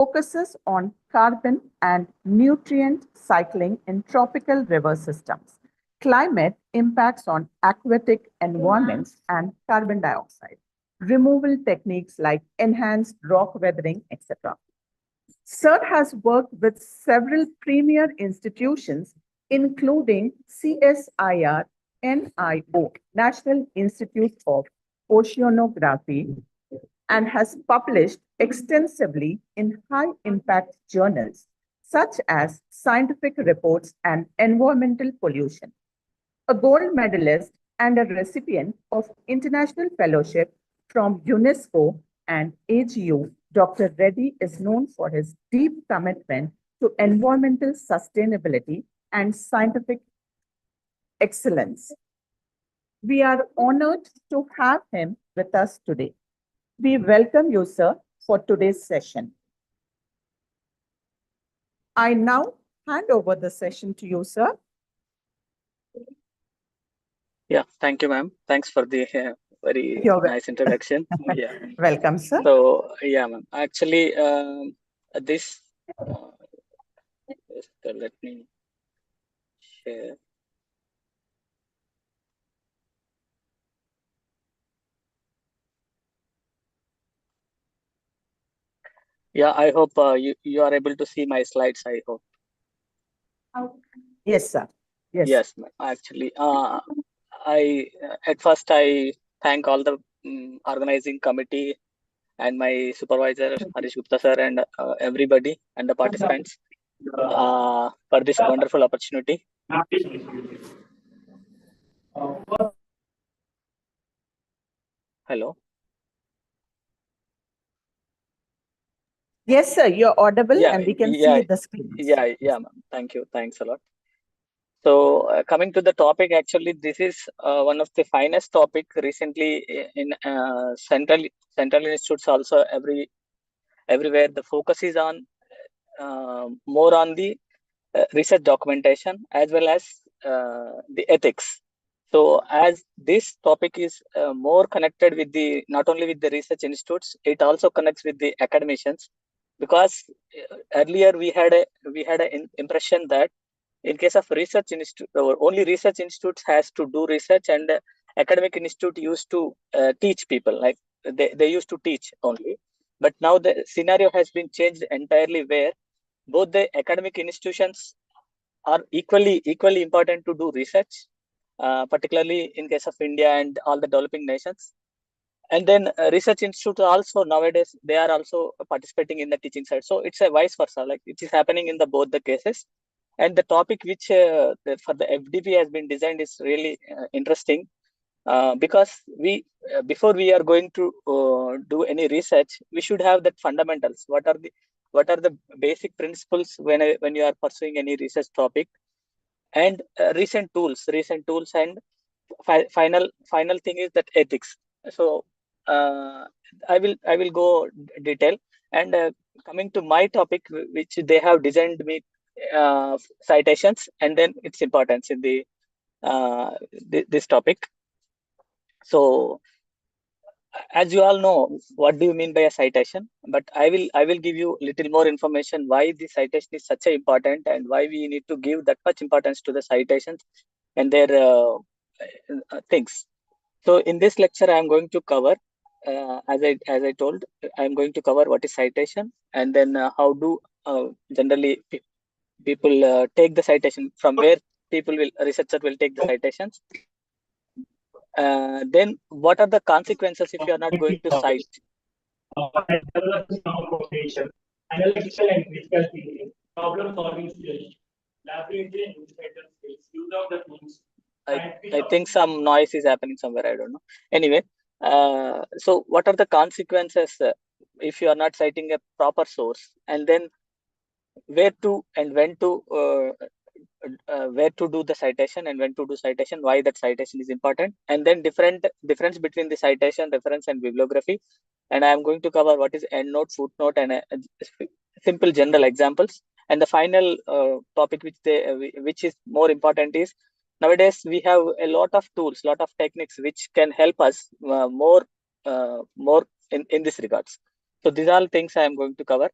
focuses on carbon and nutrient cycling in tropical river systems, climate impacts on aquatic environments, and carbon dioxide, removal techniques like enhanced rock weathering, etc. Sir has worked with several premier institutions, including CSIR, NIO, National Institute of Oceanography, and has published extensively in high impact journals such as Scientific Reports and Environmental Pollution. A gold medalist and a recipient of international fellowship from UNESCO and AGU, Dr. Reddy is known for his deep commitment to environmental sustainability and scientific excellence. We are honored to have him with us today. We welcome you, sir, for today's session. I now hand over the session to you, sir. Yeah, thank you, ma'am. Thanks for the very nice introduction. Yeah. Welcome, sir. So, yeah, ma'am. Actually, this, let me share. Yeah, I hope you are able to see my slides, I hope. Yes, sir. Yes, actually, at first I thank all the organizing committee and my supervisor, Harish Gupta sir, and everybody and the participants for this wonderful opportunity. Hello. Yes, sir, you're audible and we can see the screen. Yeah, ma'am. Thank you. Thanks a lot. So coming to the topic, actually, this is one of the finest topic recently in central institutes also everywhere. The focus is on more on the research documentation as well as the ethics. So as this topic is more connected with the not only with the research institutes, it also connects with the academicians, because earlier we had an impression that in case of research institute, only research institutes has to do research, and academic institute used to teach people, like they used to teach only. But now the scenario has been changed entirely, where both the academic institutions are equally important to do research, particularly in case of India and all the developing nations. And then research institutes also nowadays, they are also participating in the teaching side. So it's a vice versa, like it is happening in the both the cases. And the topic which for the FDP has been designed is really interesting, because we before we are going to do any research, we should have that fundamentals. What are the basic principles when you are pursuing any research topic, and recent tools, and final thing is that ethics. So I will go detail, and coming to my topic, which they have designed me citations and then its importance in the this topic. So as you all know, what do you mean by a citation? But I will give you a little more information why the citation is such a important, and why we need to give that much importance to the citations and their things. So in this lecture, I am going to cover, as I told, I am going to cover what is citation, and then how do generally people take the citation, from where researcher will take the citations. Then what are the consequences if you are not going to cite? Analytical and critical thinking, problem solving skills, laboratory and insider skills, use of the tools. I think some noise is happening somewhere, I don't know. Anyway, so what are the consequences if you are not citing a proper source, and then where to and when to where to do the citation and when to do citation, why that citation is important, and then difference between the citation, reference, and bibliography. And I am going to cover what is endnote, footnote, and simple general examples. And the final topic which is more important is, nowadays we have a lot of tools, lot of techniques which can help us more in this regards. So these are all things I am going to cover.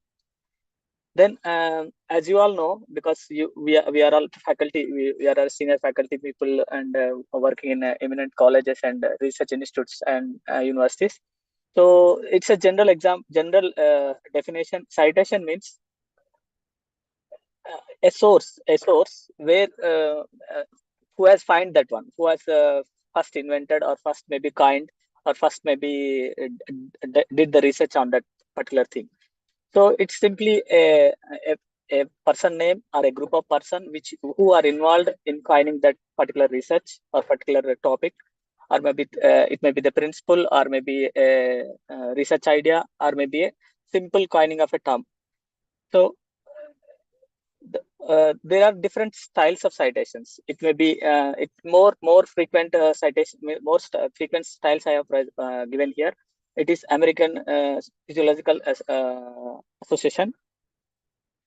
Then, as you all know, because we are all faculty, we are all senior faculty people and working in eminent colleges and research institutes and universities. So it's a general definition. Citation means a source where who has find that one, who has first invented or first maybe kind or first maybe did the research on that particular thing. So it's simply a person name or a group of person who are involved in finding that particular research or particular topic, or maybe it may be the principle, or maybe a research idea, or maybe a simple coining of a term. So there are different styles of citations. It may be more frequent citation, frequent styles I have given here. It is American Physiological Association,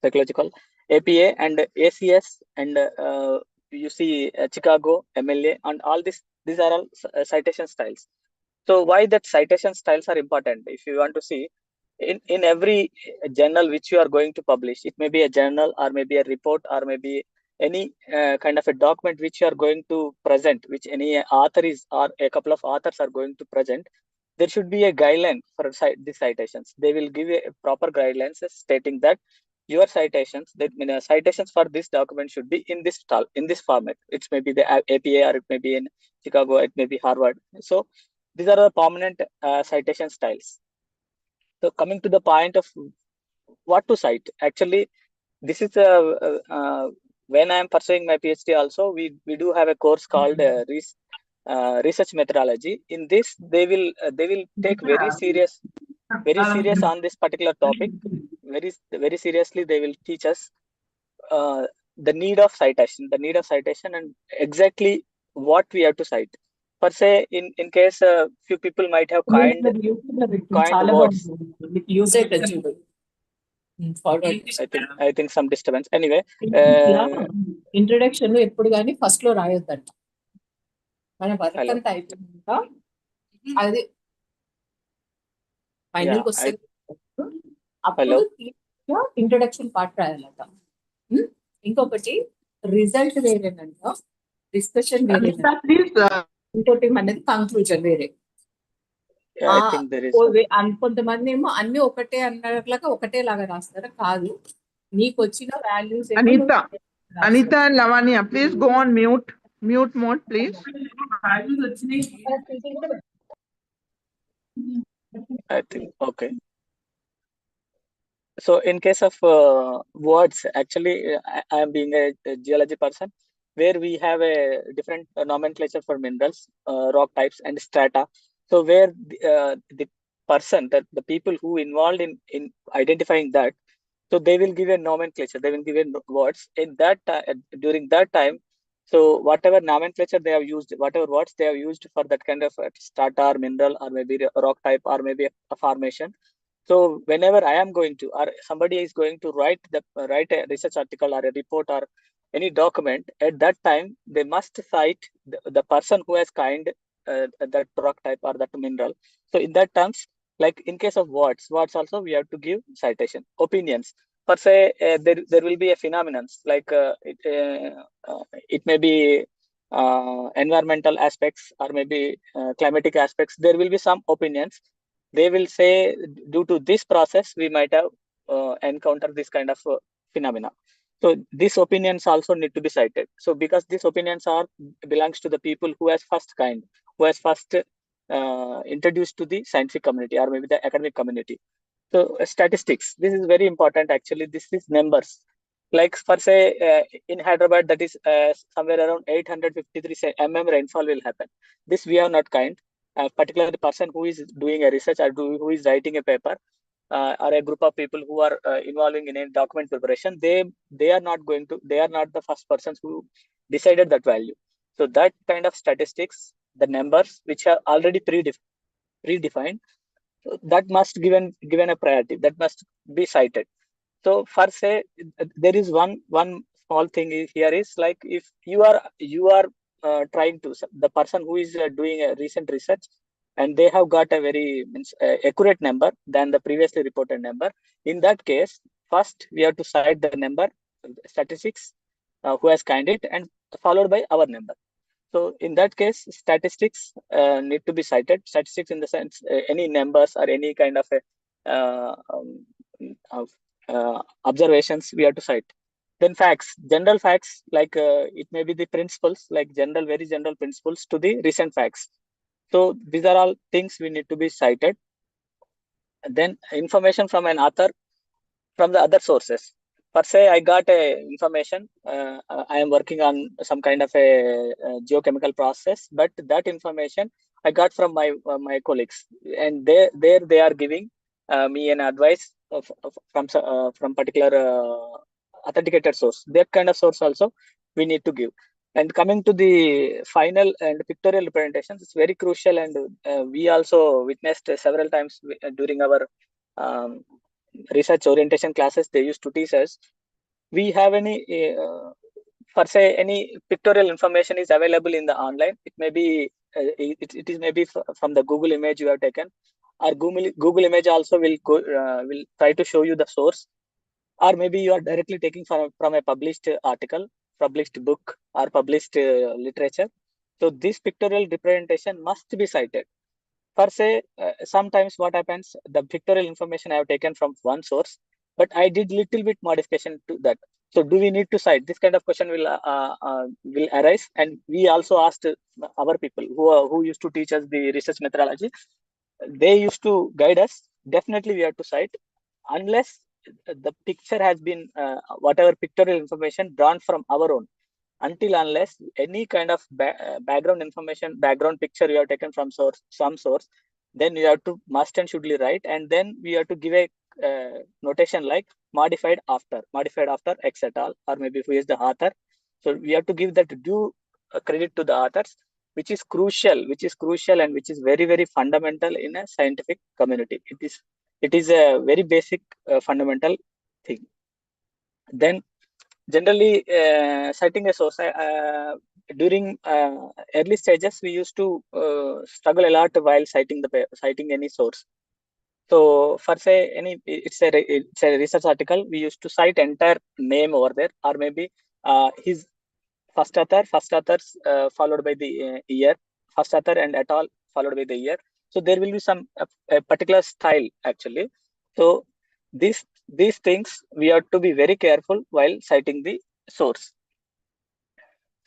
Psychological, APA, and ACS, and you see Chicago, MLA, and all these are all citation styles. So why that citation styles are important? If you want to see, in every journal which you are going to publish, it may be a journal or maybe a report or maybe any kind of a document which you are going to present, which any author is or a couple of authors are going to present, there should be a guideline for the citations. They will give a proper guidelines stating that your citations, that citations for this document should be in this format. It may be the APA, or it may be in Chicago, it may be Harvard. So these are the prominent citation styles. So coming to the point of what to cite, actually, this is when I am pursuing my PhD. Also, we do have a course called research methodology. In this, they will take very serious on this particular topic. Very seriously, they will teach us the need of citation, and exactly what we have to cite. Per se, in case few people might have coined words. I think some disturbance. Anyway, introduction లో ఎప్పుడు కానీ first లో రాయొద్దంట. మన work Hello. అంతా అయిపోయిందా అది final వస్తే అప్పుడు ఇంట్రడక్షన్ పార్ట్ రాయాలట. ఇంకొకటి రిజల్ట్ వేరేనంట, డిస్కషన్ వేరేనంట, ఇంకోటి మనది కంక్లూజన్ వేరే. కొంతమంది ఏమో అన్ని ఒకటే అన్నట్లాగా ఒకటే లాగా రాస్తారా? కాదు, నీకు వచ్చిన values. Anita and Lavanya, please go on mute mode, please. I think okay. So in case of words, actually, I am being a geology person, where we have a different nomenclature for minerals, rock types, and strata. So where the person, the people who involved in identifying that, so they will give a nomenclature, they will give a words in that during that time. So whatever nomenclature they have used, whatever words they have used for that kind of strata or mineral or maybe a rock type or maybe a formation. So whenever I am going to, or somebody is going to write a research article or a report or any document, at that time they must cite the person who has coined that rock type or that mineral. So in that terms, like in case of words also we have to give citation. Opinions, per se, there will be a phenomenon like it may be environmental aspects or maybe climatic aspects. There will be some opinions. They will say due to this process we might have encountered this kind of phenomena. So these opinions also need to be cited. So because these opinions belongs to the people who has first introduced to the scientific community or maybe the academic community. So statistics, this is very important. Actually, this is numbers. Like for say in Hyderabad, that is somewhere around 853 mm rainfall will happen. This we have not kind. Particularly the person who is doing a research or who is writing a paper or a group of people who are involving in a document preparation, they are not the first persons who decided that value. So that kind of statistics, the numbers which are already predefined, so that must given a priority, that must be cited. So for say there is one small thing here is like if you are trying to, the person who is doing a recent research and they have got a very accurate number than the previously reported number. In that case, first we have to cite the number, statistics, who has kind it, and followed by our number. So in that case, statistics need to be cited. Statistics in the sense any numbers or any kind of observations we have to cite. Then facts, general facts, like it may be the principles, like very general principles to the recent facts. So these are all things we need to be cited. Then information from an author from the other sources. Per se, I got a information. I am working on some kind of a geochemical process, but that information I got from my colleagues, and they are giving me an advice from particular authenticated source. That kind of source also we need to give. And coming to the final and pictorial representations, it's very crucial, and we also witnessed several times during our research orientation classes. They used to teach us. We have any per se any pictorial information is available in the online. It may be it is maybe from the Google image you have taken, or Google image also will try to show you the source, or maybe you are directly taking from a published article, published book, or published literature. So this pictorial representation must be cited. Per se, sometimes what happens, the pictorial information I have taken from one source, but I did little bit modification to that. So do we need to cite? This kind of question will arise, and we also asked our people who used to teach us the research methodology. They used to guide us. Definitely, we have to cite, unless the picture has been whatever pictorial information drawn from our own. Until unless any kind of background information, background picture you have taken from some source, then you have to must and should write, and then we have to give a notation like modified after X et al, or maybe who is the author. So we have to give that due credit to the authors, which is crucial, and which is very, very fundamental in a scientific community. It is a very basic fundamental thing. Then generally citing a source, during early stages we used to struggle a lot while citing any source. So for say it's a research article, we used to cite entire name over there, or maybe his first authors followed by the year, first author and et al followed by the year. So there will be some a particular style actually. So these things we have to be very careful while citing the source.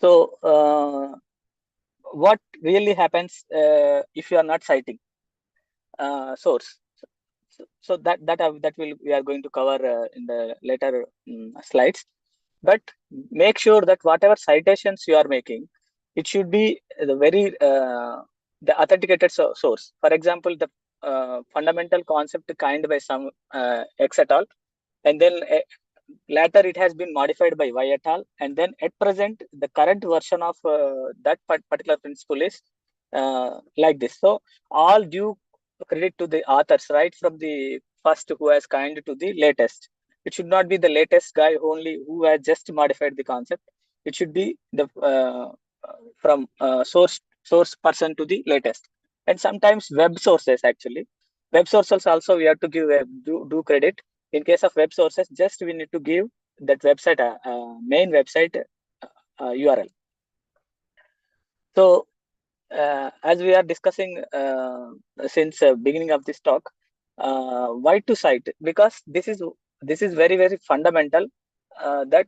So what really happens if you are not citing source? So that we are going to cover in the later slides. But make sure that whatever citations you are making, it should be the authenticated source. For example, the fundamental concept kind by some X et al, and then later it has been modified by Y et al, and then at present the current version of that particular principle is like this. So all due credit to the authors, right from the first who has kind to the latest. It should not be the latest guy only who has just modified the concept. It should be the from source person to the latest. And sometimes web sources actually. Web sources also we have to give a due credit. In case of web sources, just we need to give that website main website URL. So as we are discussing since beginning of this talk, why to cite? Because this is very, very fundamental, that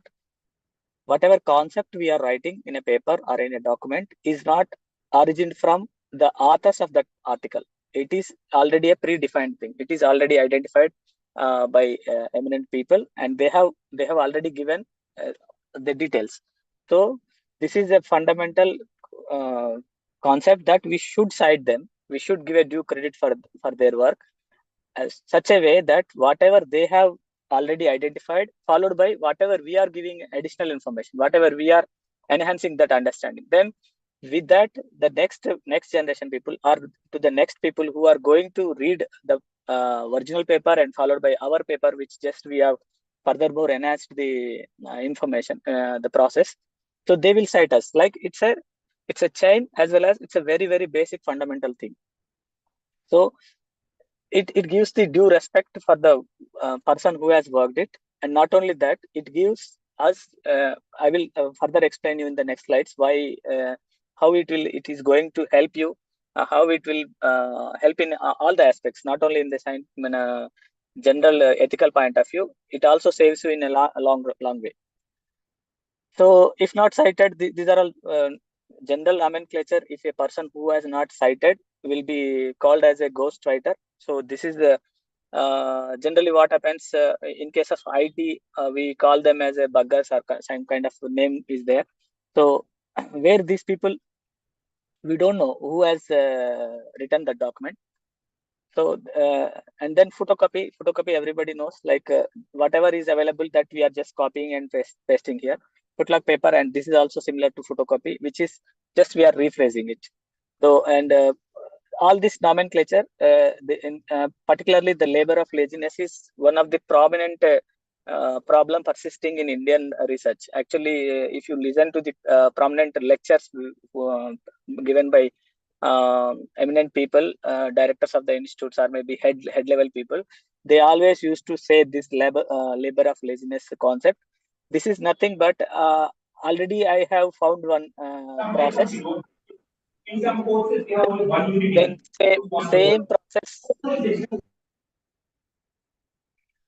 whatever concept we are writing in a paper or in a document is not originated from the authors of that article. It is already a predefined thing. It is already identified by eminent people, and they have already given the details. So this is a fundamental concept that we should cite them. We should give a due credit for their work as such a way that whatever they have already identified, followed by whatever we are giving additional information, whatever we are enhancing that understanding. Then with that, the next generation people, or to the next people who are going to read the original paper and followed by our paper, which just we have furthermore enhanced the information, the process. So they will cite us. Like it's a chain, as well as it's a very, very basic fundamental thing. So it gives the due respect for the person who has worked it, and not only that, it gives us, I will further explain you in the next slides why, how it is going to help you, how it will help in all the aspects, not only in the science, in a general ethical point of view. It also saves you in a long way. So if not cited, these are all general nomenclature. If a person who has not cited will be called as a ghost writer. So this is the generally what happens in case of IT. We call them as a buggers, or some kind of name is there. So where these people, we don't know who has written the document. So and then photocopy everybody knows, like whatever is available, that we are just copying and pasting here. Footlock paper, and this is also similar to photocopy, which is just we are rephrasing it. So and all this nomenclature, particularly the labor of laziness, is one of the prominent problem persisting in Indian research. Actually, if you listen to the prominent lectures given by eminent people, directors of the institutes, or maybe head level people, they always used to say this labor of laziness concept. This is nothing but already I have found one process. In some courses, they have only 1 unit. Then same process.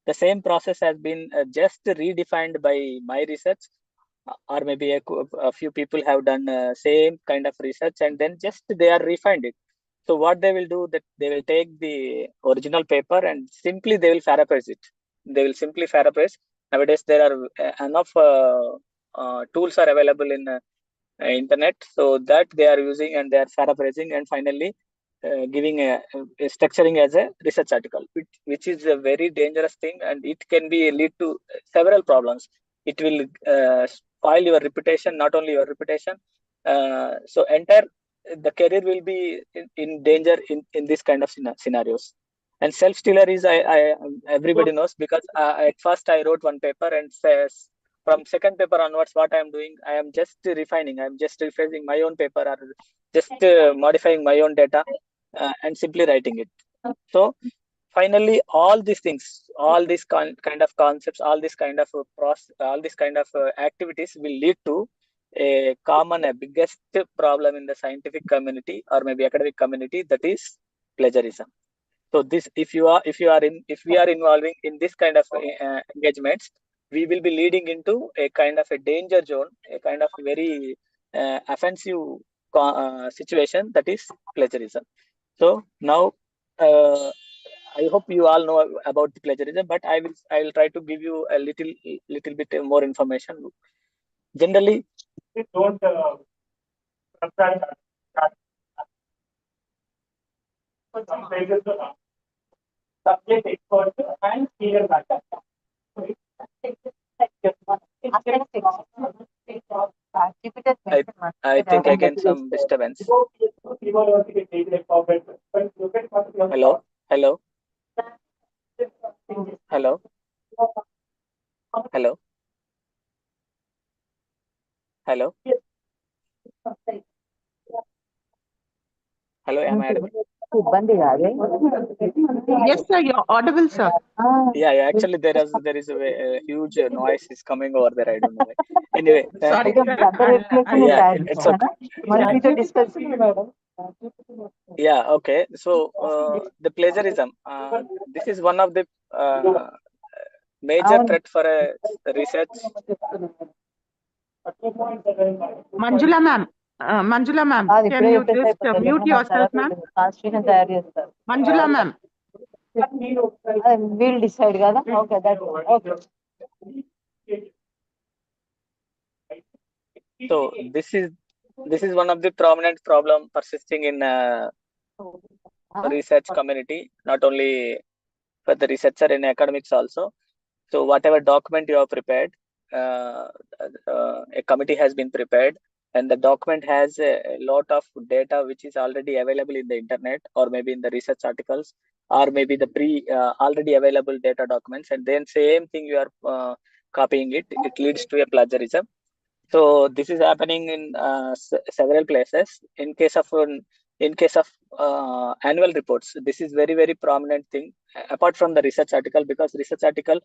The same process has been just redefined by my research, or maybe a few people have done same kind of research, and then just they are refined it. So what they will do, that they will take the original paper and simply they will paraphrase it. They will simply paraphrase. Nowadays there are enough tools are available in internet, so that they are using, and they are paraphrasing, and finally giving a structuring as a research article, which is a very dangerous thing, and it can be lead to several problems. It will spoil your reputation, not only your reputation. So entire the career will be in danger in this kind of scenarios. And self-stealer is, I everybody knows, because at first I wrote one paper, and says from second paper onwards, what I am doing, I am just refining, I am just rephrasing my own paper, or just modifying my own data, and simply writing it. So finally, all these things, all these kind of concepts, all this kind of process, all this kind of activities will lead to a common, a biggest problem in the scientific community, or maybe academic community, that is plagiarism. So this, if we are involving in this kind of engagements, we will be leading into a kind of a danger zone, a kind of very offensive situation, that is plagiarism. So now I hope you all know about the plagiarism, but I will try to give you a little bit more information. Generally, Don't subscribe. Some pages are subject expert and senior matter. I think I get some disturbance. Hello, hello, hello, hello, hello, hello. Am I audible? Yes, sir, you're audible, sir. Yeah. Actually, there is a huge noise is coming over there. I don't know why. Anyway, Sorry, sir. yeah, it's okay. Yeah, okay. So the plagiarism, this is one of the major threat for a research. Manjula ma'am, can you just mute yourself, ma'am? Manjula ma'am. We'll decide, kada? Okay, that's okay. So this is one of the prominent problem persisting in research community, not only for the researcher, in academics also. So whatever document you have prepared, a committee has been prepared, and the document has a lot of data which is already available in the internet, or maybe in the research articles, or maybe the already available data documents, and then same thing you are copying it. It leads to a plagiarism. So this is happening in several places. In case of annual reports, this is very prominent thing, apart from the research article, because research article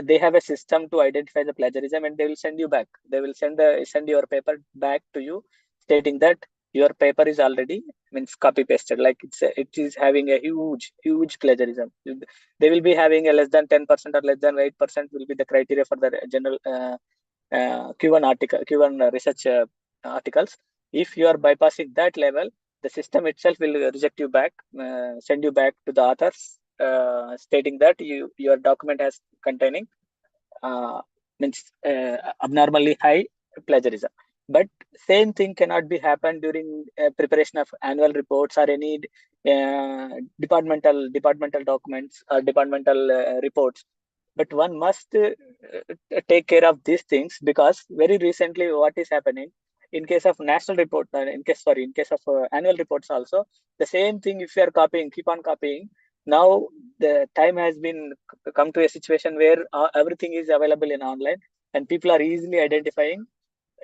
they have a system to identify the plagiarism, and they will send you back. They will send your paper back to you, stating that your paper is already means copy pasted. Like it is having a huge plagiarism. They will be having a less than 10% or less than 8% will be the criteria for the general Q1 research articles. If you are bypassing that level, the system itself will reject you back, send you back to the authors, stating that your document has containing means abnormally high plagiarism. But same thing cannot be happen during preparation of annual reports or any departmental documents or departmental reports. But one must take care of these things, because very recently what is happening in case of national report, in case of annual reports also, the same thing, if you are keep on copying, now the time has been come to a situation where everything is available in online, and people are easily identifying.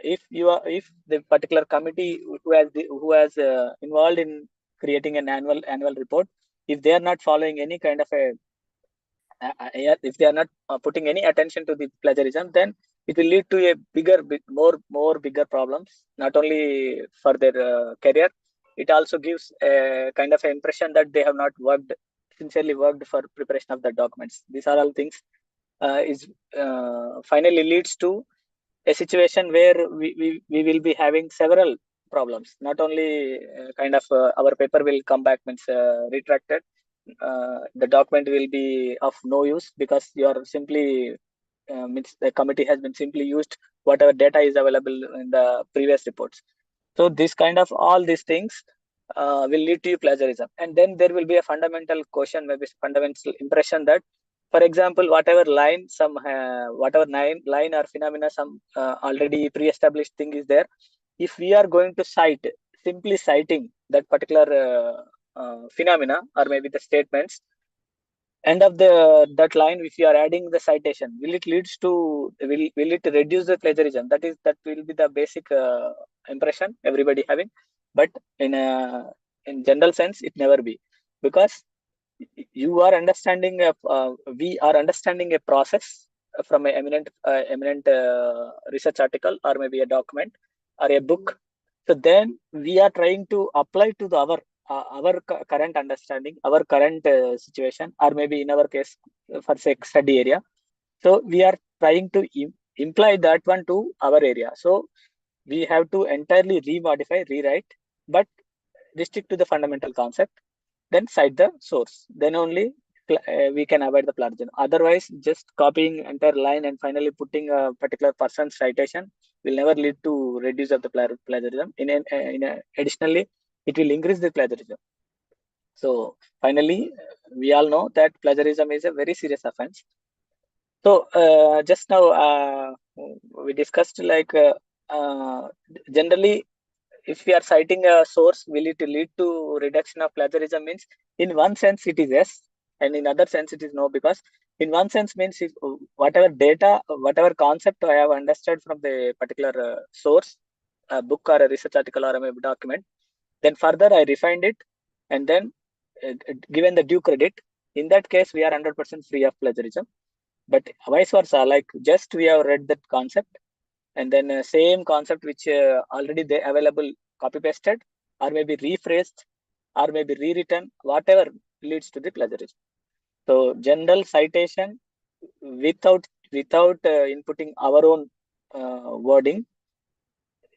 If the particular committee who has involved in creating an annual report, if they are not following any kind of a if they are not putting any attention to the plagiarism, then it will lead to a more bigger problems, not only for their career. It also gives a kind of impression that they have not sincerely worked for preparation of the documents. These are all things is finally leads to a situation where we will be having several problems. Not only kind of our paper will come back means retracted, the document will be of no use, because you are simply means the committee has been simply used whatever data is available in the previous reports. So this kind of all these things will lead to plagiarism. And then there will be a fundamental question, maybe fundamental impression that, for example, whatever line line or phenomena, some already pre-established thing is there. If we are going to simply citing that particular phenomena or maybe the statements, end of that line, if you are adding the citation, will it reduce the plagiarism? That will be the basic impression everybody having. But in general sense, it never be, because you are understanding we are understanding a process from an eminent research article or maybe a document or a book. So then we are trying to apply to our current understanding, our current situation, or maybe in our case for say study area. So we are trying to imply that one to our area. So we have to entirely rewrite, but restrict to the fundamental concept, then cite the source. Then only we can avoid the plagiarism. Otherwise, just copying entire line and finally putting a particular person's citation will never lead to reduce of the plagiarism. Additionally, it will increase the plagiarism. So finally, we all know that plagiarism is a very serious offense. So just now we discussed like generally, if we are citing a source, will it lead to reduction of plagiarism? Means in one sense it is yes, and in other sense it is no. Because in one sense means if whatever data, whatever concept I have understood from the particular source, a book or a research article or a document, then further I refined it and then given the due credit. In that case, we are 100% free of plagiarism. But vice versa, like just we have read that concept, and then same concept which already they available copy pasted or maybe rephrased or maybe rewritten, whatever leads to the plagiarism. So general citation without inputting our own wording,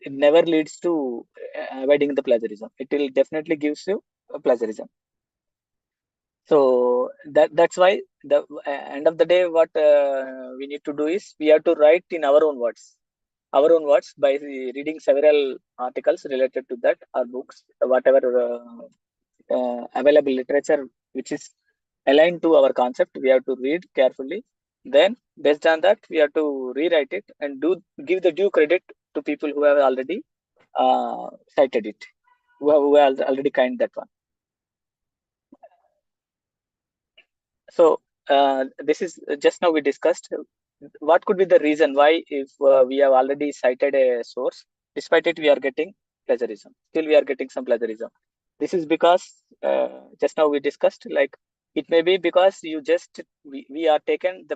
it never leads to avoiding the plagiarism. It will definitely gives you a plagiarism. So that's why the end of the day, what we need to do is we have to write in our own words by reading several articles related to that or books, whatever available literature which is aligned to our concept, we have to read carefully. Then based on that, we have to rewrite it and give the due credit to people who have already cited it, who have already kind that one. So this is just now we discussed what could be the reason why, if we have already cited a source, despite it we are getting plagiarism, still we are getting some plagiarism. This is because just now we discussed, like it may be because we are taken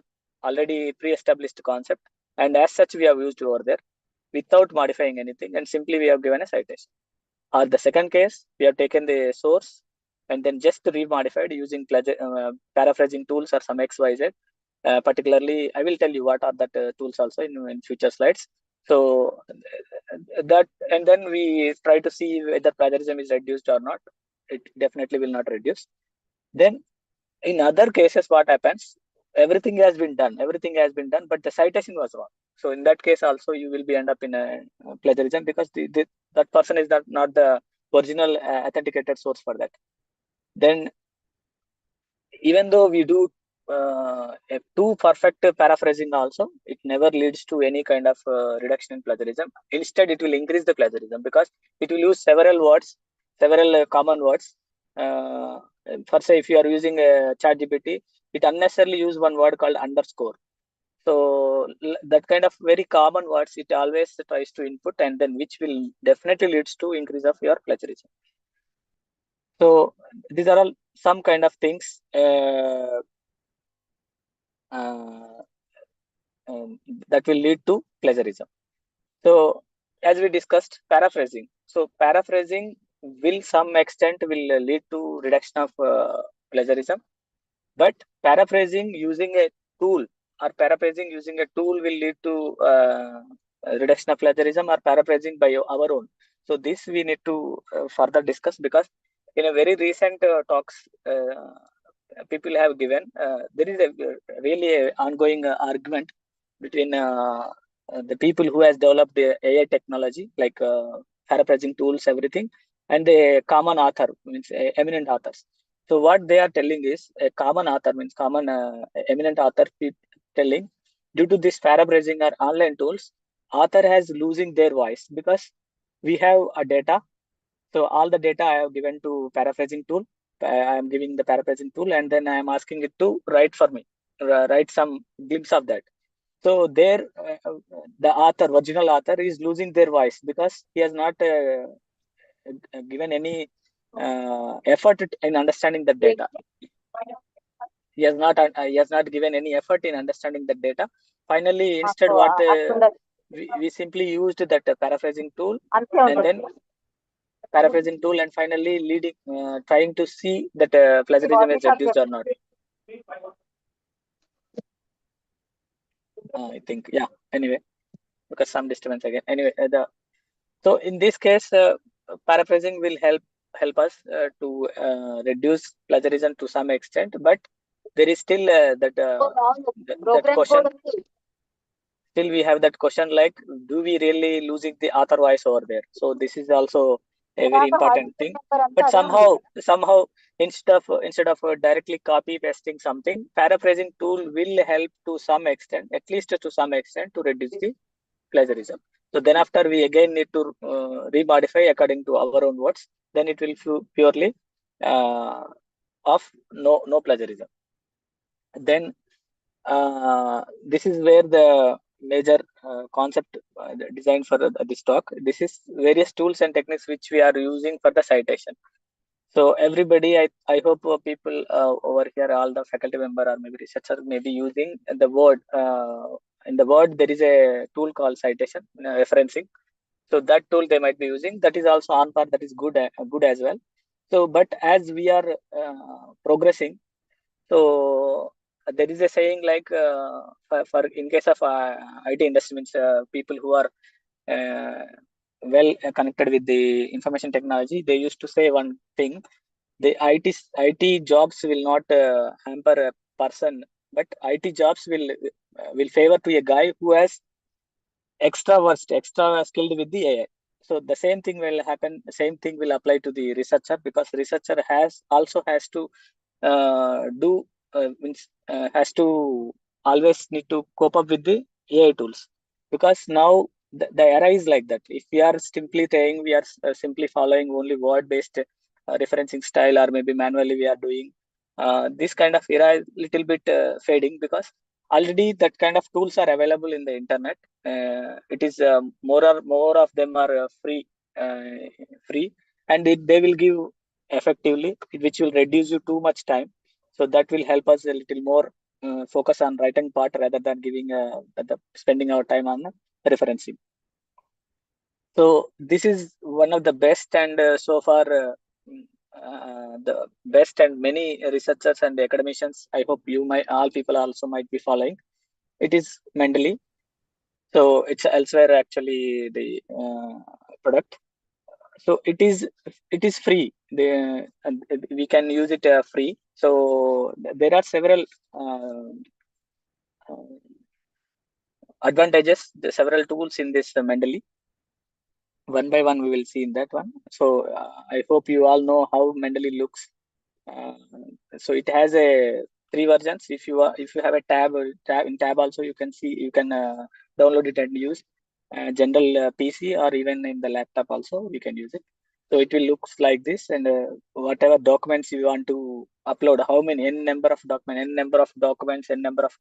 already pre-established concept, and as such we have used over there without modifying anything, and simply we have given a citation. Or the second case, we have taken the source and then just remodified using paraphrasing tools or some XYZ. Particularly, I will tell you what are that tools also in future slides. So that, and then we try to see whether plagiarism is reduced or not. It definitely will not reduce. Then in other cases, what happens? Everything has been done, but the citation was wrong. So in that case also, you will be end up in a plagiarism, because that person is not the original authenticated source for that. Then even though we do a too perfect paraphrasing also, it never leads to any kind of reduction in plagiarism. Instead, it will increase the plagiarism, because it will use several words, several common words. For say, if you are using a ChatGPT, it unnecessarily use one word called underscore. So that kind of very common words, it always tries to input, and then which will definitely leads to increase of your plagiarism. So these are all some kind of things that will lead to plagiarism. So as we discussed, paraphrasing. So paraphrasing will some extent will lead to reduction of plagiarism, but paraphrasing using a tool will lead to reduction of plagiarism, or paraphrasing by our own. So this we need to further discuss, because in a very recent talks people have given, there is a really ongoing argument between the people who has developed the AI technology, like paraphrasing tools, everything, and the common author, means eminent authors. So what they are telling is, a common author means common eminent author telling, due to this paraphrasing or online tools, author has losing their voice, because we have a data. So all the data I have given to paraphrasing tool. I am giving the paraphrasing tool, and then I am asking it to write for me, write some glimpse of that. So there, the original author is losing their voice, because he has not given any effort in understanding the data. He has not given any effort in understanding the data. Finally, instead, what we simply used that paraphrasing tool, and then and finally leading, trying to see that plagiarism is reduced or not. I think, yeah. Anyway, because some disturbance again. Anyway, so in this case, paraphrasing will help us to reduce plagiarism to some extent, but there is still that question. Still, we have that question, like, do we really losing the author voice over there? So this is also a very important thing. But somehow, instead of directly copy pasting something, paraphrasing tool will help to some extent, at least to some extent, to reduce the plagiarism. So then after we again need to remodify according to our own words, then it will purely of no plagiarism. Then this is where the major concept designed for this talk. This is various tools and techniques which we are using for the citation. So everybody, I hope people over here, all the faculty member or maybe researcher may be using the word. In the word, there is a tool called citation, referencing. So that tool they might be using. That is also on par. That is good as well. So, but as we are progressing, so there is a saying like, for in case of IT industry, means people who are well connected with the information technology, they used to say one thing: the IT jobs will not hamper a person, but IT jobs will favor to a guy who has extra skilled with the AI. So the same thing will happen. Same thing will apply to the researcher, because researcher has to has to always need to cope up with the AI tools, because now the era is like that. If we are simply saying we are simply following only word based referencing style, or maybe manually we are doing, this kind of era is little bit fading, because already that kind of tools are available in the internet. It is more of them are free, and they will give effectively, which will reduce you too much time. So that will help us a little more focus on writing part rather than spending our time on referencing. So this is one of the best and so far the best, and many researchers and academicians, I hope all people also might be following. It is Mendeley. So it's elsewhere actually the product. So it is free. We can use it free. So there are several advantages, several tools in this Mendeley. One by one we will see in that one. So I hope you all know how Mendeley looks. So it has a 3 versions. If you have a tab in tab also, you can download it and use general PC, or even in the laptop also we can use it. So it will looks like this, and whatever documents you want to upload, how many n number of documents, n number of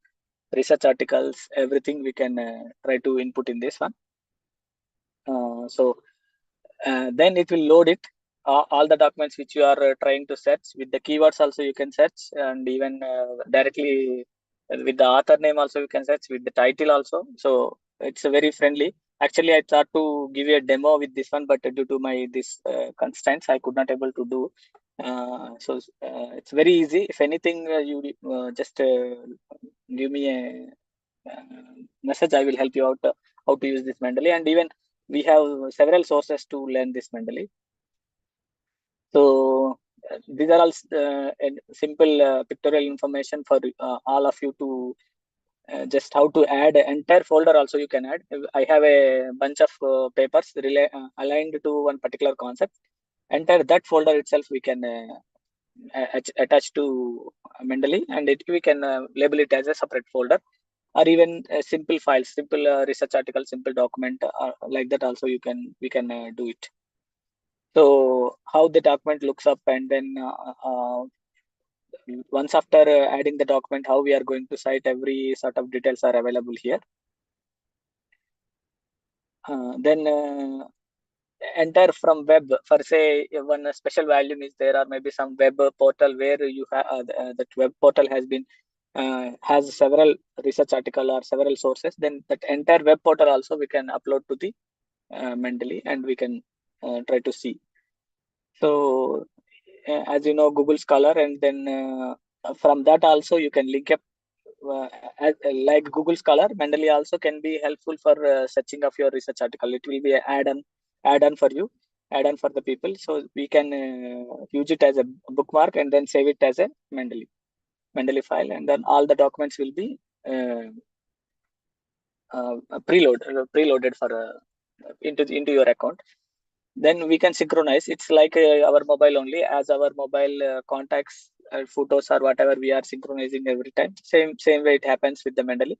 research articles, everything we can try to input in this one. So then it will load it, all the documents which you are trying to search. With the keywords also you can search, and even directly with the author name also you can search, with the title also. So it's very friendly. Actually, I thought to give you a demo with this one, but due to my constraints, I could not able to do. So it's very easy. If anything, you just give me a message. I will help you out how to use this Mendeley, and even we have several sources to learn this Mendeley. So these are all simple pictorial information for all of you to just how to add an entire folder also you can add. I have a bunch of papers aligned to one particular concept. Enter that folder itself we can attach to Mendeley, and we can label it as a separate folder, or even simple files, simple research article, simple document, like that also we can do it. So how the document looks up, and then once after adding the document, how we are going to cite, every sort of details are available here. Then enter from web. For say one special volume is there, or maybe some web portal where you have that web portal has several research article or several sources. Then that entire web portal also we can upload to the Mendeley, and we can try to see. So as you know, Google Scholar, and then from that also you can link up like Google Scholar. Mendeley also can be helpful for searching of your research article. It will be an add-on for you, add-on for the people. So we can use it as a bookmark and then save it as a Mendeley file, and then all the documents will be preloaded for into your account. Then we can synchronize. It's like our mobile only, as our mobile contacts, photos, or whatever we are synchronizing every time. Same way it happens with the Mendeley.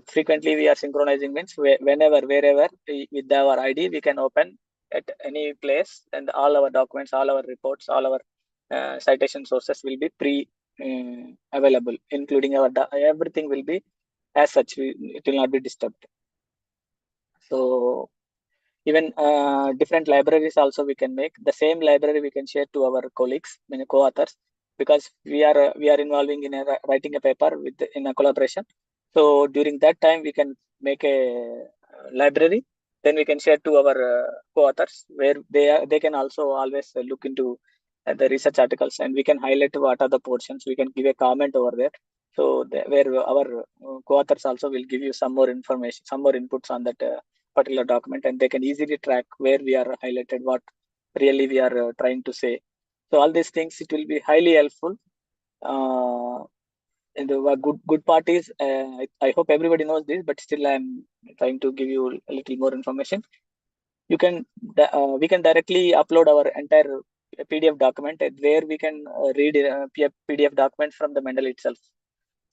Frequently we are synchronizing means whenever, wherever with our ID we can open at any place, and all our documents, all our reports, all our citation sources will be available, including our everything will be as such. It will not be disturbed. So even different libraries also we can make. The same library we can share to our colleagues, co-authors, because we are involving in writing a paper in a collaboration. So during that time we can make a library, then we can share to our co-authors, where they can also always look into the research articles, and we can highlight what are the portions. We can give a comment over there. So where our co-authors also will give you some more information, some more inputs on that particular document, and they can easily track where we are highlighted, what really we are trying to say. So all these things, it will be highly helpful. And the good part is, I hope everybody knows this, but still I'm trying to give you a little more information. We can directly upload our entire PDF document, where we can read PDF document from the Mendeley itself.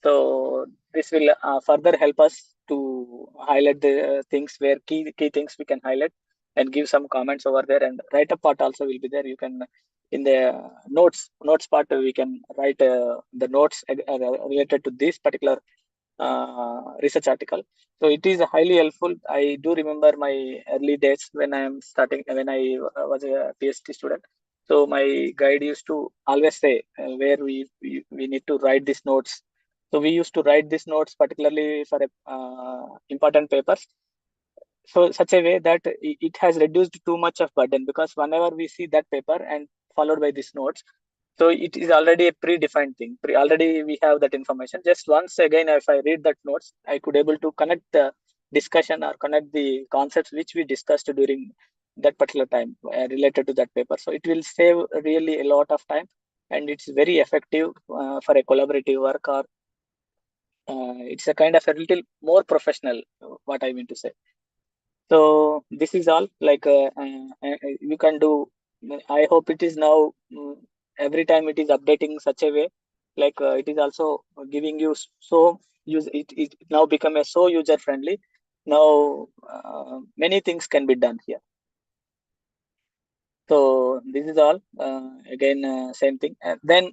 So this will further help us to highlight the things, where key things we can highlight, and give some comments over there. And write-up part also will be there. You can, in the notes part, we can write the notes related to this particular research article. So it is highly helpful. I do remember my early days when I was a PhD student. So my guide used to always say where we need to write these notes, So we used to write these notes particularly for important papers. So such a way that it has reduced too much of burden, because whenever we see that paper and followed by these notes, so it is already a predefined thing. Already we have that information. Just once again, if I read that notes, I could able to connect the discussion or connect the concepts which we discussed during that particular time related to that paper. So it will save really a lot of time, and it's very effective for a collaborative work, or it's a kind of a little more professional, what I mean to say. So this is all, like you can do. I hope it is now every time it is updating such a way, like it is also giving you so use it now become a so user friendly. Now many things can be done here. So this is all. Again, same thing. Then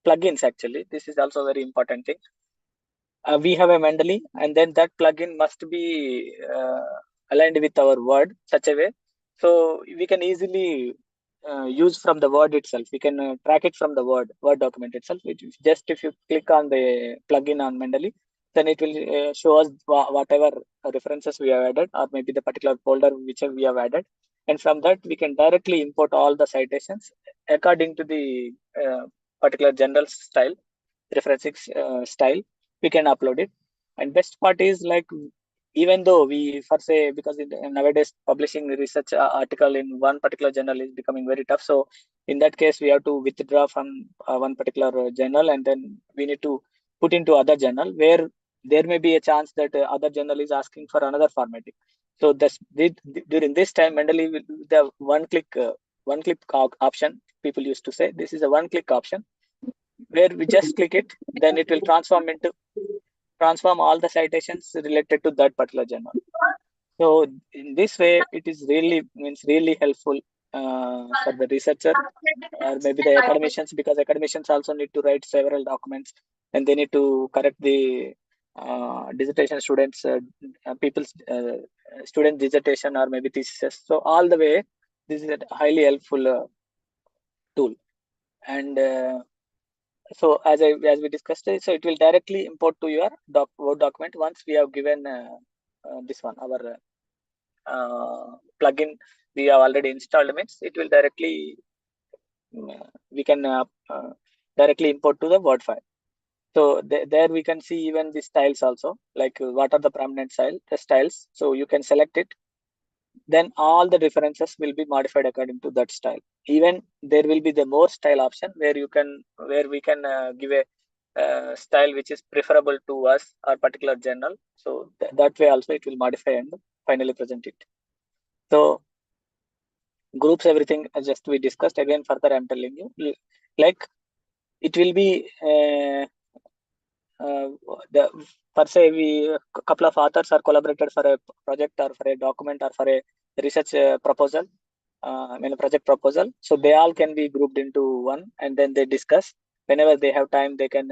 plugins, actually, this is also very important thing. We have a Mendeley, and then that plugin must be aligned with our Word such a way, so we can easily use from the Word itself. We can track it from the Word document itself. Just if you click on the plugin on Mendeley, then it will show us whatever references we have added, or maybe the particular folder whichever we have added, and from that we can directly import all the citations according to the particular general style, referencing style. We can upload it. And best part is, like, even though we, for say, because nowadays publishing research article in one particular journal is becoming very tough, so in that case we have to withdraw from one particular journal, and then we need to put into other journal, where there may be a chance that other journal is asking for another formatting. So during this time, Mendeley will the one click option. People used to say this is a one click option, where we just click it, then it will transform all the citations related to that particular journal. So in this way, it is really helpful for the researcher, or maybe the academicians, because academicians also need to write several documents, and they need to correct the dissertation students, people's student dissertation, or maybe thesis. So all the way, this is a highly helpful tool. And so as we discussed, so it will directly import to your Word document once we have given this one, our plugin we have already installed, means it will directly we can directly import to the Word file. So there we can see even the styles also, like what are the prominent styles. So you can select it, then all the references will be modified according to that style. Even there will be the more style option, where we can give a style which is preferable to us or particular journal. So that way also it will modify and finally present it. So groups, everything just we discussed. Again, further I'm telling you, like it will be per se, a couple of authors are collaborated for a project or for a document or for a research proposal, a project proposal. So they all can be grouped into one, and then they discuss. Whenever they have time, they can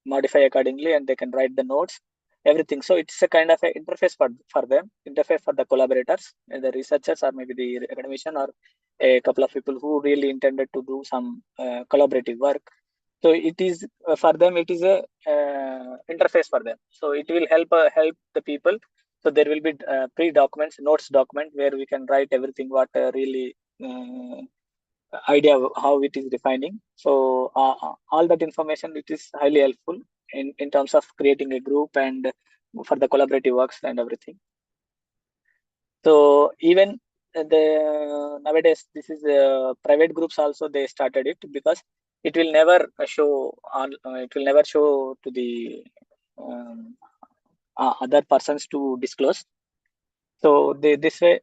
modify accordingly, and they can write the notes, everything. So it's a kind of an interface for them, interface for the collaborators, the researchers, or maybe the academician, or a couple of people who really intended to do some collaborative work. So it is for them, it is a interface for them. So it will help the people. So there will be pre-documents, notes document, where we can write everything what really idea of how it is defining. So all that information, it is highly helpful in terms of creating a group and for the collaborative works and everything. So even nowadays, this is private groups also, they started it, because it will never show to the other persons to disclose. So this way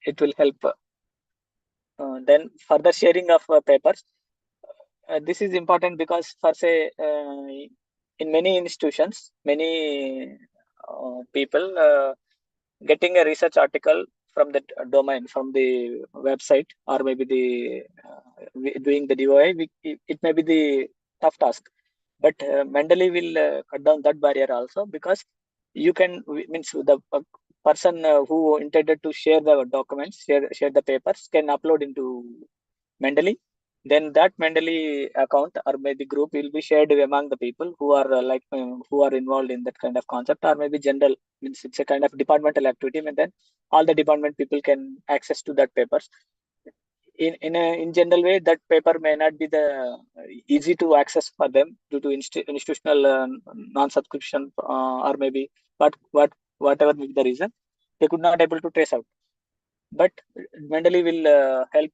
it will help. Then further sharing of papers. This is important because, for say, in many institutions, many people getting a research article from the domain, from the website, or maybe the doing the DOI, it may be the tough task. But Mendeley will cut down that barrier also, because you can, means the person who intended to share the documents, share the papers, can upload into Mendeley, then that Mendeley account or maybe group will be shared among the people who are who are involved in that kind of concept, or maybe general, means it's a kind of departmental activity, and then all the department people can access to that papers. In general way, that paper may not be the easy to access for them due to institutional non-subscription, or maybe whatever may be the reason, they could not able to trace out. But Mendeley will help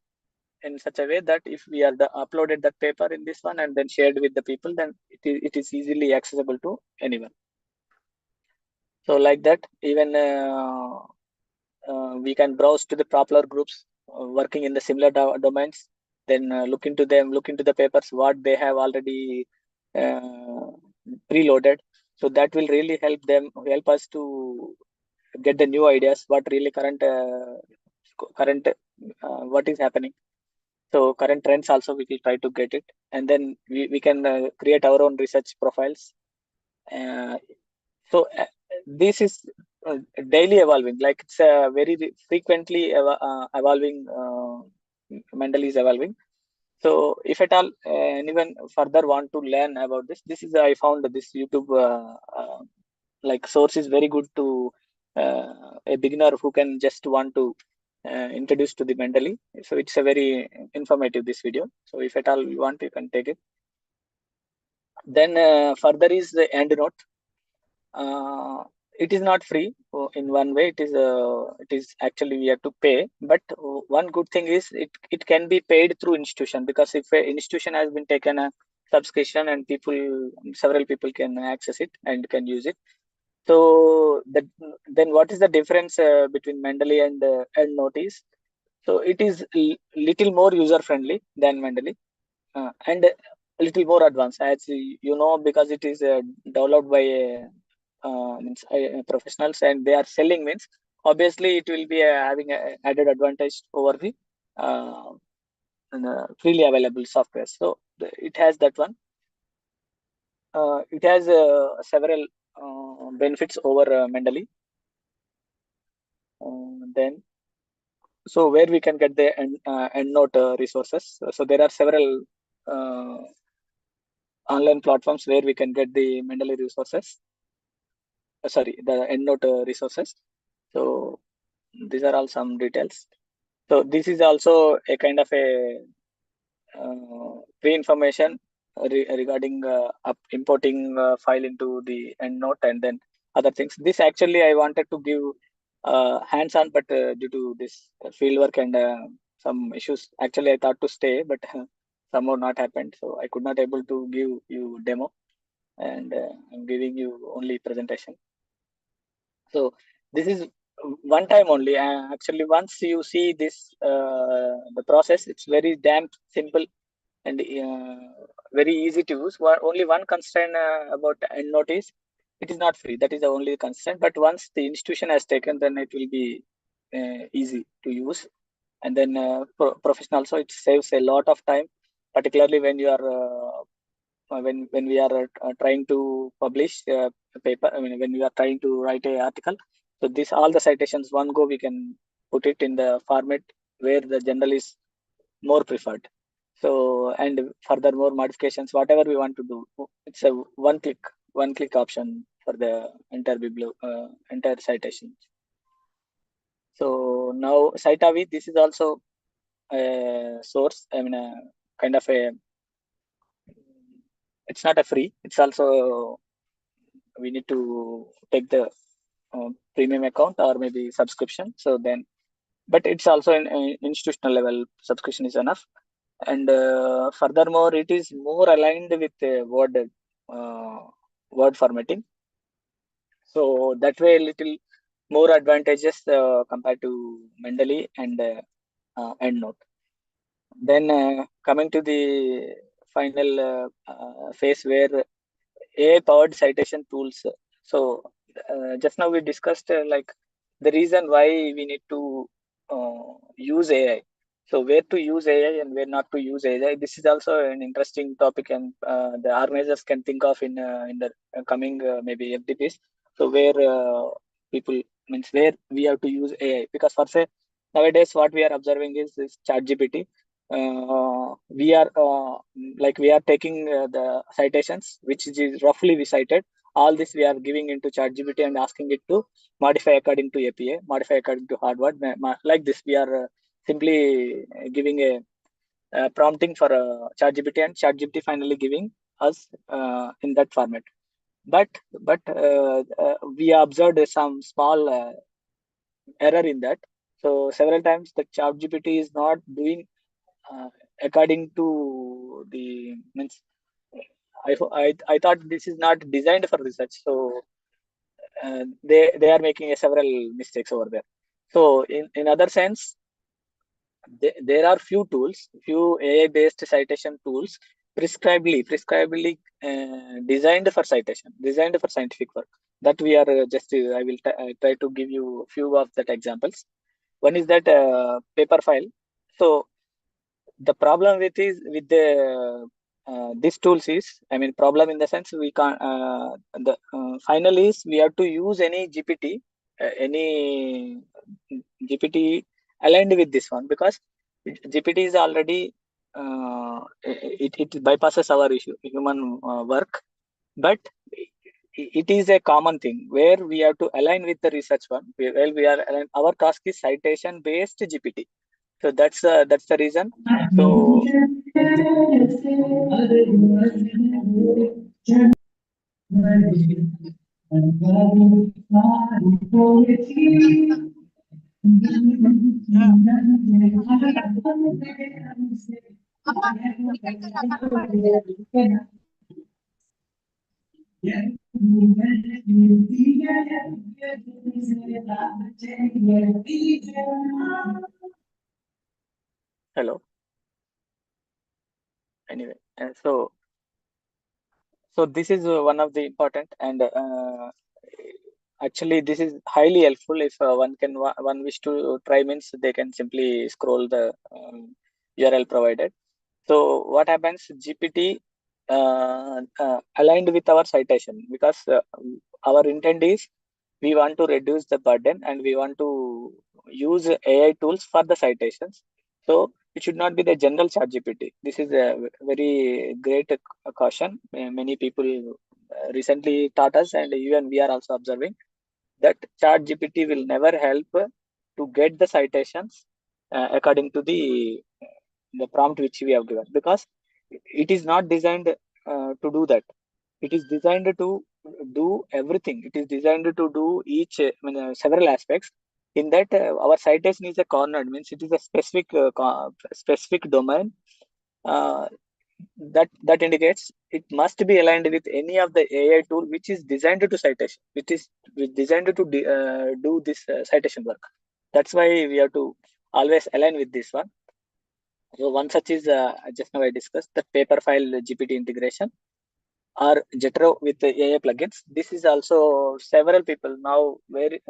in such a way that if we are uploaded that paper in this one and then shared with the people, then it is easily accessible to anyone. So like that, even we can browse to the popular groups working in the similar domains, then look into the papers what they have already preloaded. So that will really help us to get the new ideas, what really current what is happening. So current trends also we will try to get it, and then we can create our own research profiles. So this is daily evolving, like it's a very frequently evolving. Mendeley is evolving. So if at all anyone further want to learn about this is I found this YouTube like source is very good to a beginner who can just want to introduce to the Mendeley. So it's a very informative this video. So if at all you want, you can take it. Then further is the EndNote. It is not free. In one way, it is actually we have to pay. But one good thing is it can be paid through institution, because if an institution has been taken a subscription and several people can access it and can use it. So then what is the difference between Mendeley and EndNote is? So it is little more user friendly than Mendeley, and a little more advanced, as you know, because it is developed by professionals and they are selling, means obviously it will be having a added advantage over the uh, freely available software. So it has that one. It has several benefits over Mendeley. Then, so where we can get the EndNote resources. So there are several online platforms where we can get the Mendeley resources. The EndNote resources. So these are all some details. So this is also a kind of a pre-information regarding importing file into the EndNote and then other things. This actually I wanted to give hands-on, but due to this fieldwork and some issues, actually I thought to stay, but somehow not happened. So I could not able to give you demo, and I'm giving you only presentation. So this is one time only. Actually, once you see this, the process, it's very damn simple and very easy to use. Only one constraint about EndNote is it is not free. That is the only constraint. But once the institution has taken, then it will be easy to use. And then professional, so it saves a lot of time, particularly when you are when we are trying to publish a paper. I mean, when we are trying to write an article. So this all the citations one go we can put it in the format where the journal is more preferred. So, and furthermore modifications, whatever we want to do, it's a one click option for the entire citation. So now Citavi, this is also a source. I mean, a kind of a, it's not a free. It's also we need to take the premium account or maybe subscription. So then, but it's also an institutional level subscription is enough. And furthermore, it is more aligned with word formatting. So that way, a little more advantages compared to Mendeley and EndNote. Then coming to the final phase where AI-powered citation tools. So just now we discussed like the reason why we need to use AI. So where to use AI and where not to use AI. This is also an interesting topic, and the organizers can think of in the coming maybe FDPs. So where people, means where we have to use AI, because for say nowadays what we are observing is ChatGPT. we are taking the citations, which is roughly we cited. All this we are giving into ChatGPT and asking it to modify according to APA, modify according to hardware. Like this, we are simply giving a prompting for ChatGPT, and ChatGPT finally giving us in that format. But we observed some small error in that. So several times the ChatGPT is not doing according to the means. I thought this is not designed for research, so they are making several mistakes over there. So in other sense, there are few tools, few AI-based citation tools prescribably designed for citation, designed for scientific work. That we are I will try to give you a few of that examples. One is that paper file. So the problem with the these tools is, I mean, problem in the sense we can't. The final is we have to use any GPT aligned with this one, because GPT is already it bypasses our human work, but it is a common thing where we have to align with the research one. We are aligned. Our task is citation based GPT. So that's the reason. So hello. Anyway, so this is one of the important, and actually this is highly helpful if one wish to try, means they can simply scroll the URL provided. So what happens? GPT aligned with our citation, because our intent is we want to reduce the burden and we want to use AI tools for the citations. So it should not be the general ChatGPT. This is a very great caution. Many people recently taught us, and even we are also observing that ChatGPT will never help to get the citations according to the prompt which we have given, because it is not designed to do that. It is designed to do everything. It is designed to do each several aspects. In that, our citation is a cornered, means it is a specific domain. That indicates it must be aligned with any of the AI tool which is designed to citation, which is designed to do this citation work. That's why we have to always align with this one. So one such is just now I discussed the paper file GPT integration, or Jetro with the AI plugins. This is also several people now very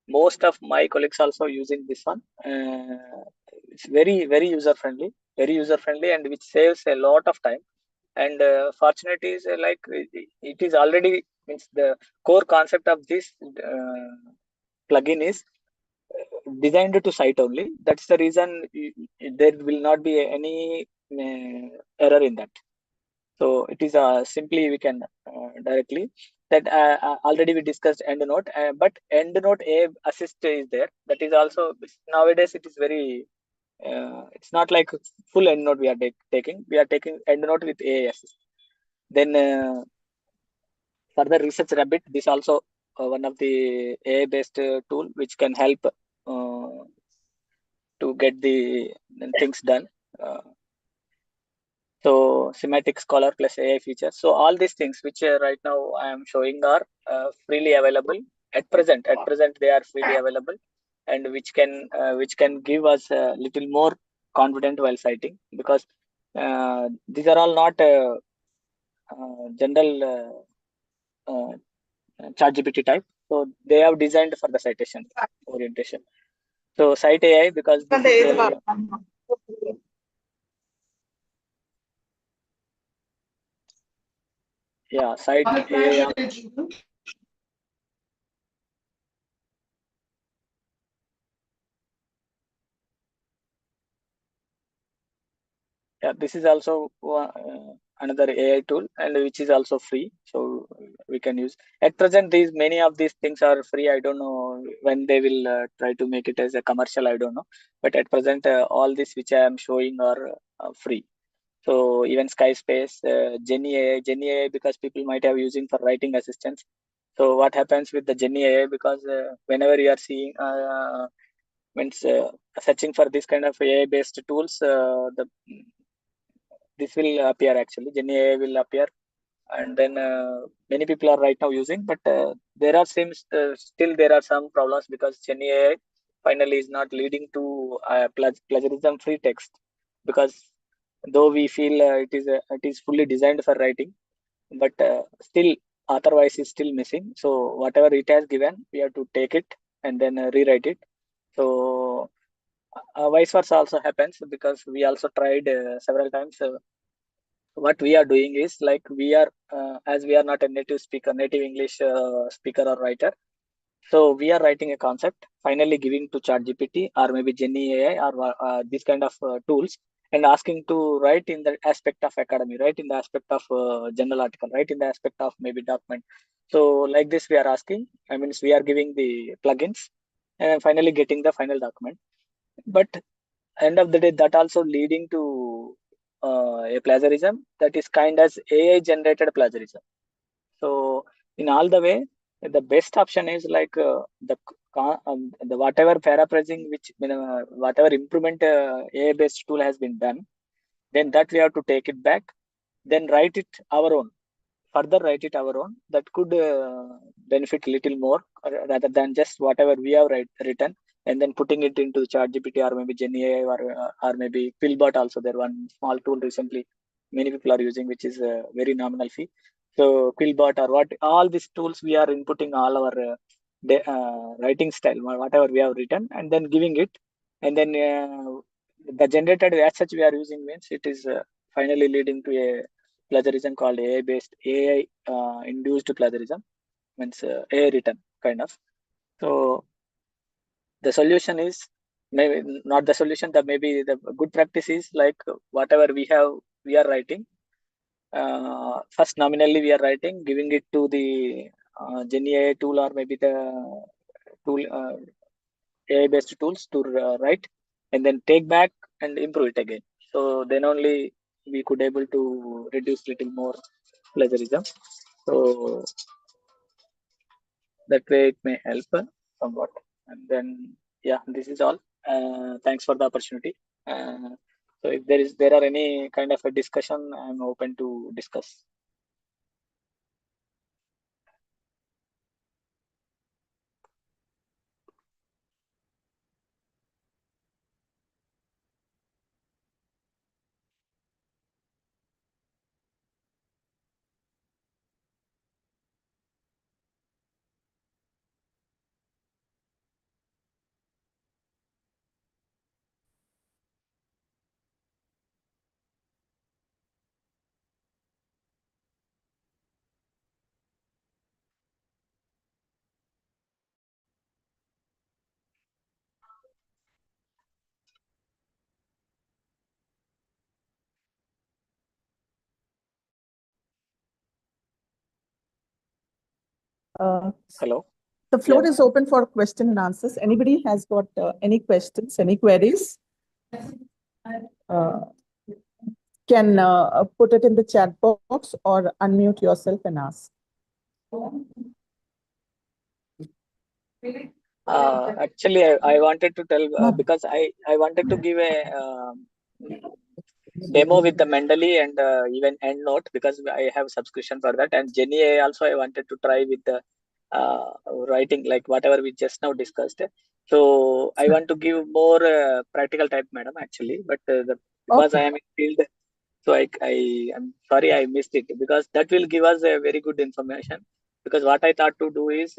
most of my colleagues also using this one. It's very user friendly, and which saves a lot of time. And fortunately is like it is already, means the core concept of this plugin is designed to cite only. That's the reason there will not be any error in that. So it is simply we can directly that already we discussed EndNote, but EndNote AI assist is there. That is also nowadays it is very. It's not like full EndNote we are taking. We are taking EndNote with AI assist. Then for the research rabbit, this also one of the AI based tool which can help to get the things done. So semantic scholar plus AI features. So all these things which right now I am showing are freely available at present. At present they are freely available, and which can give us a little more confident while citing, because these are all not general ChatGPT type. So they have designed for the citation orientation. So Cite AI, because this is Cite AI. Yeah, this is also another AI tool, and which is also free, so we can use. At present, many of these things are free. I don't know when they will try to make it as a commercial. I don't know, but at present, all this which I am showing are free. So even Skyspace, Jenny AI, because people might have using for writing assistance. So what happens with the Jenny AI? Because whenever you are seeing means searching for this kind of AI based tools, this will appear actually. Gen AI will appear, and then many people are right now using, but there are still there are some problems because Gen AI finally is not leading to plagiarism free text, because though we feel it is fully designed for writing, but still author voice is still missing. So whatever it has given, we have to take it and then rewrite it. So vice versa also happens, because we also tried several times. What we are doing is, like, we are as we are not a native English speaker or writer, so we are writing a concept, finally giving to ChatGPT or maybe Jenny AI or this kind of tools, and asking to write in the aspect of academy, write in the aspect of journal article, write in the aspect of maybe document. So like this we are asking, I mean, we are giving the plugins and finally getting the final document. But end of the day, that also leading to a plagiarism that is kind as AI generated plagiarism. So in all the way, the best option is like the whatever paraphrasing, which whatever improvement AI based tool has been done, then that we have to take it back, then write it our own, further write it our own. That could benefit little more, rather than just whatever we have written and then putting it into ChatGPT or maybe Gen AI or maybe Philbot also. There one small tool recently many people are using, which is a very nominal fee. So Quillbot or what, all these tools we are inputting all our writing style, whatever we have written, and then giving it, and then the generated as such we are using means it is finally leading to a plagiarism called AI based, AI induced plagiarism, means AI written kind of. So the solution is, maybe not the solution, that maybe the good practice is like whatever we are writing, first nominally we are writing, giving it to the Gen AI tool or maybe the tool AI based tools to write, and then take back and improve it again. So then only we could able to reduce little more plagiarism. So that way it may help somewhat. And then yeah, this is all. Thanks for the opportunity. So if there are any kind of a discussion, I'm open to discuss. Hello. The floor Yeah. is open for question and answers. Anybody has got any questions, any queries? Can put it in the chat box or unmute yourself and ask. Actually, I wanted to tell because I wanted to give a demo with the Mendeley and even EndNote, because I have subscription for that, and Jenny AI also I wanted to try with the writing, like whatever we just now discussed. So I want to give more practical type, madam, actually, but because I am in field, so I'm sorry I missed it, because that will give us a very good information. Because what I thought to do is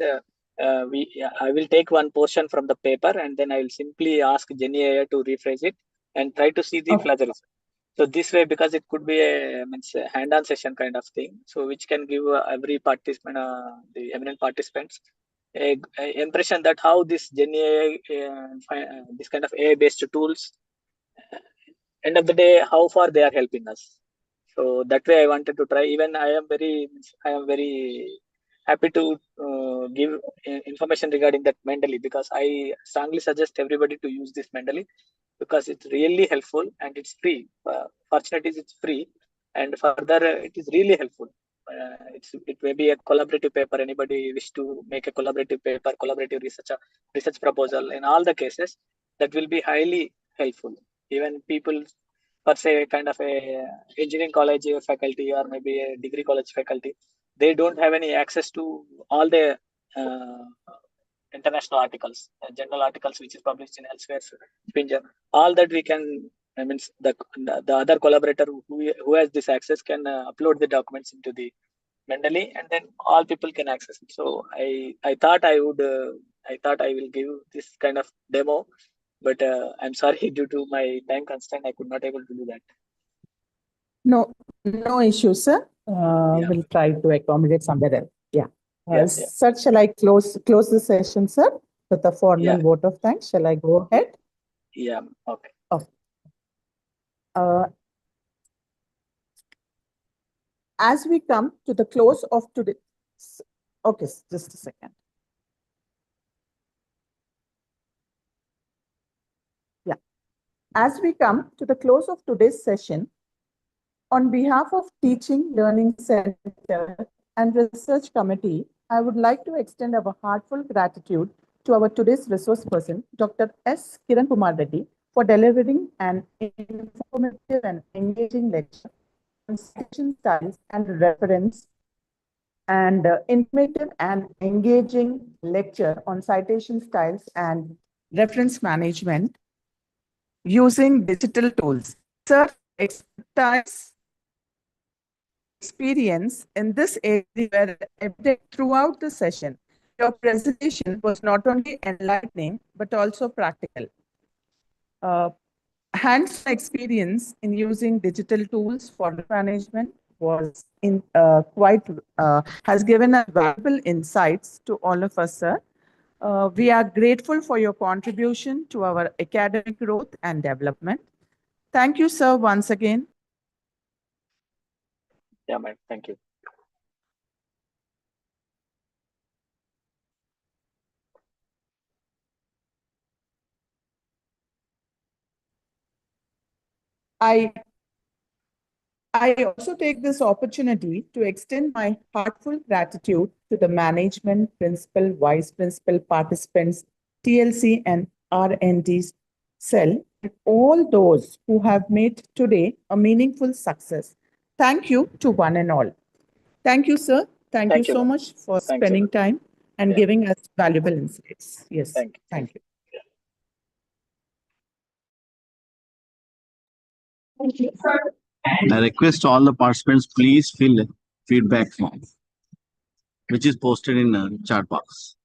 I will take one portion from the paper and then I will simply ask Jenny AI to rephrase it and try to see the plagiarism. So this way, because it could be a hand-on session kind of thing, so which can give every participant, the eminent participants, a impression that how this Gen AI, this kind of AI-based tools end of the day, how far they are helping us. So that way I wanted to try. Even I am very happy to give information regarding that Mendeley, because I strongly suggest everybody to use this Mendeley because it's really helpful and it's free. Fortunately, it's free, and further it is really helpful. It may be a collaborative paper. Anybody wish to make a collaborative paper, collaborative research proposal. In all the cases, that will be highly helpful. Even people, per se, kind of a engineering college faculty or maybe a degree college faculty, they don't have any access to all the international articles, journal articles which is published in elsewhere, Pinja. All that we can, I mean, the other collaborator who has this access can upload the documents into the Mendeley, and then all people can access it. So I thought I will give this kind of demo, but I'm sorry, due to my time constraint, I could not able to do that. No issue, sir. We'll try to accommodate somewhere else. Yeah. Sir, shall I close the session, sir, with a formal vote of thanks? Shall I go ahead? Yeah. Okay. As we come to the close of today, okay, just a second. Yeah. As we come to the close of today's session, on behalf of Teaching Learning Center and Research Committee, I would like to extend our heartfelt gratitude to our today's resource person, Dr. S. Kiran Kumar Reddy, for delivering an informative and engaging lecture on citation styles and reference, and informative and engaging lecture on citation styles and reference management using digital tools. Sir, expertise experience in this area were evident throughout the session. Your presentation was not only enlightening, but also practical. Hands-on experience in using digital tools for management was has given us valuable insights to all of us, sir. We are grateful for your contribution to our academic growth and development. Thank you, sir, once again. Yeah, ma'am. Thank you. I also take this opportunity to extend my heartfelt gratitude to the management, principal, vice principal, participants, TLC and R&D cell, and all those who have made today a meaningful success. Thank you to one and all. Thank you, sir. Thank you so much for spending time and giving us valuable insights. Yes. Thank you. I request all the participants, please fill feedback form, which is posted in the chat box.